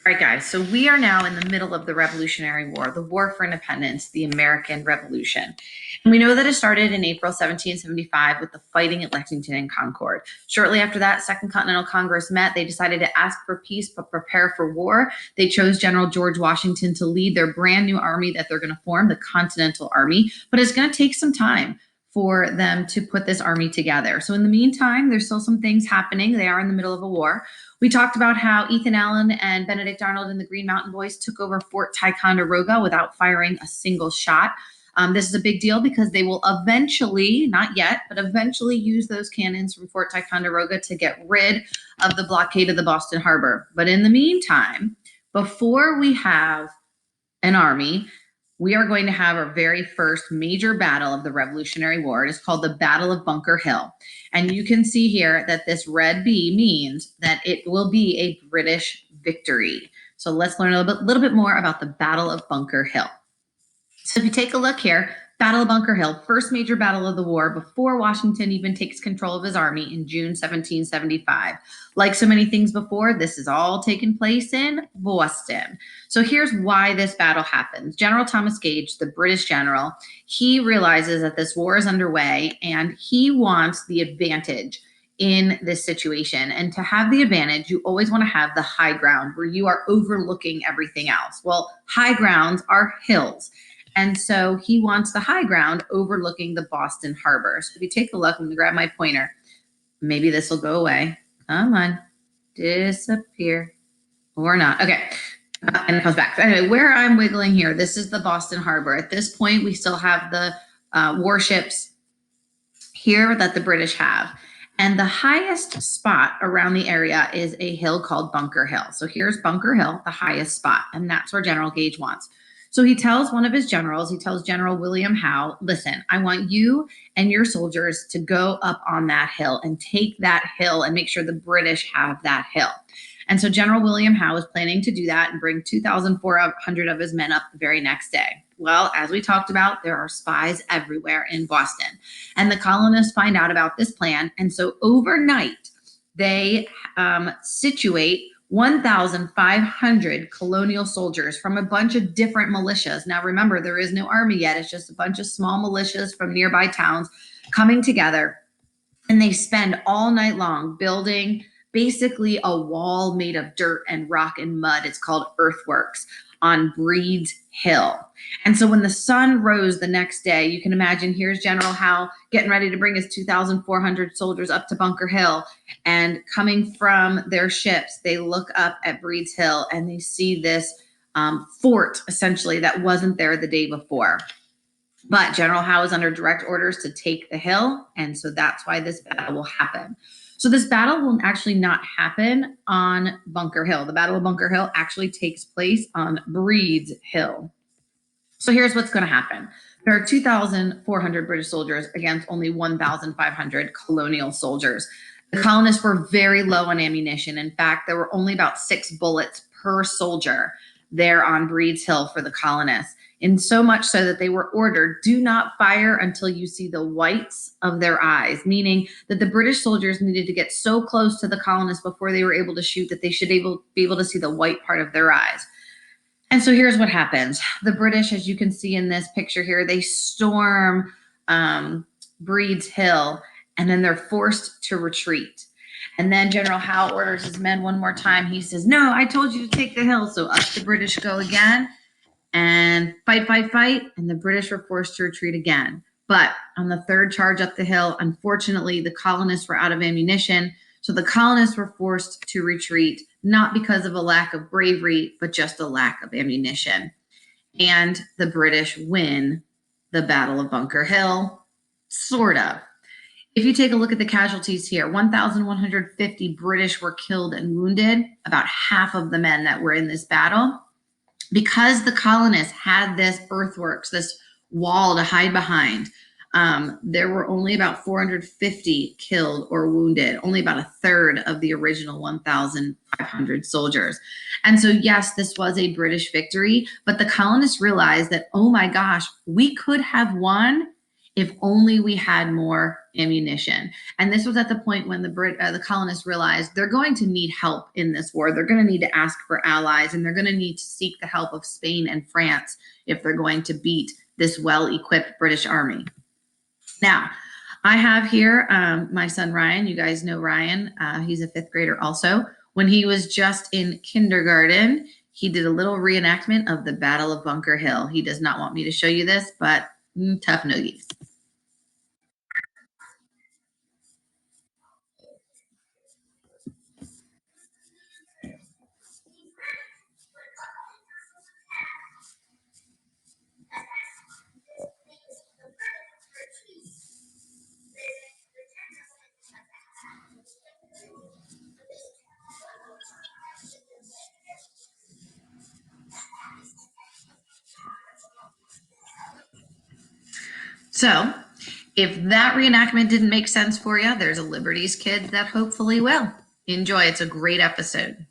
All right, guys, so we are now in the middle of the Revolutionary War, the War for Independence, the American Revolution. And we know that it started in April 1775 with the fighting at Lexington and Concord. Shortly after that, Second Continental Congress met. They decided to ask for peace but prepare for war. They chose General George Washington to lead their brand new army that they're going to form, the Continental Army, but it's going to take some time for them to put this army together. So in the meantime, there's still some things happening. They are in the middle of a war. We talked about how Ethan Allen and Benedict Arnold and the Green Mountain Boys took over Fort Ticonderoga without firing a single shot. This is a big deal because they will eventually, not yet, but eventually use those cannons from Fort Ticonderoga to get rid of the blockade of the Boston Harbor. But in the meantime, before we have an army, we are going to have our very first major battle of the Revolutionary War. It is called the Battle of Bunker Hill. And you can see here that this red B means that it will be a British victory. So let's learn a little bit more about the Battle of Bunker Hill. So if you take a look here, Battle of Bunker Hill, first major battle of the war before Washington even takes control of his army in June 1775. Like so many things before, this is all taking place in Boston. So here's why this battle happens. General Thomas Gage, the British general, he realizes that this war is underway and he wants the advantage in this situation. And to have the advantage, you always want to have the high ground where you are overlooking everything else. Well, high grounds are hills. And so he wants the high ground overlooking the Boston Harbor. So if you take a look, I'm going to grab my pointer. Maybe this will go away. Come on. Disappear. Or not. Okay. And it comes back. So anyway, where I'm wiggling here, this is the Boston Harbor. At this point, we still have the warships here that the British have. And the highest spot around the area is a hill called Bunker Hill. So here's Bunker Hill, the highest spot. And that's where General Gage wants. So he tells one of his generals, he tells General William Howe, listen, I want you and your soldiers to go up on that hill and take that hill and make sure the British have that hill. And so General William Howe is planning to do that and bring 2,400 of his men up the very next day. Well, as we talked about, there are spies everywhere in Boston. And the colonists find out about this plan. And so overnight, they situate 1,500 colonial soldiers from a bunch of different militias. Now, remember, there is no army yet. It's just a bunch of small militias from nearby towns coming together. And they spend all night long building basically a wall made of dirt and rock and mud. It's called earthworks on Breed's Hill. And so when the sun rose the next day, you can imagine here's General Howe getting ready to bring his 2,400 soldiers up to Bunker Hill. And coming from their ships, they look up at Breed's Hill and they see this fort, essentially, that wasn't there the day before. But General Howe is under direct orders to take the hill. And so that's why this battle will happen. So this battle will actually not happen on Bunker Hill. The Battle of Bunker Hill actually takes place on Breed's Hill. So here's what's going to happen. There are 2,400 British soldiers against only 1,500 colonial soldiers. The colonists were very low on ammunition. In fact, there were only about 6 bullets per soldier there on Breed's Hill for the colonists. And so much so that they were ordered, do not fire until you see the whites of their eyes, meaning that the British soldiers needed to get so close to the colonists before they were able to shoot that they should be able to see the white part of their eyes. And so here's what happens. The British, as you can see in this picture here, they storm Breed's Hill, and then they're forced to retreat. And then General Howe orders his men one more time. He says, no, I told you to take the hill. So up the British go again. And fight, and the British were forced to retreat again. But on the third charge up the hill, unfortunately, the colonists were out of ammunition. So the colonists were forced to retreat, not because of a lack of bravery, but just a lack of ammunition. And the British win the Battle of Bunker Hill, sort of. If you take a look at the casualties here, 1,150 British were killed and wounded, about half of the men that were in this battle. Because the colonists had this earthworks, this wall to hide behind, there were only about 450 killed or wounded, only about a third of the original 1,500 soldiers. And so, yes, this was a British victory, but the colonists realized that, oh my gosh, we could have won If only we had more ammunition. And this was at the point when the colonists realized they're going to need help in this war. They're going to need to ask for allies, and they're going to need to seek the help of Spain and France if they're going to beat this well-equipped British army. Now, I have here my son Ryan. You guys know Ryan. He's a fifth grader also. When he was just in kindergarten, he did a little reenactment of the Battle of Bunker Hill. He does not want me to show you this, but tough noogies. So, if that reenactment didn't make sense for you, there's a Liberties Kid that hopefully will. Enjoy. It's a great episode.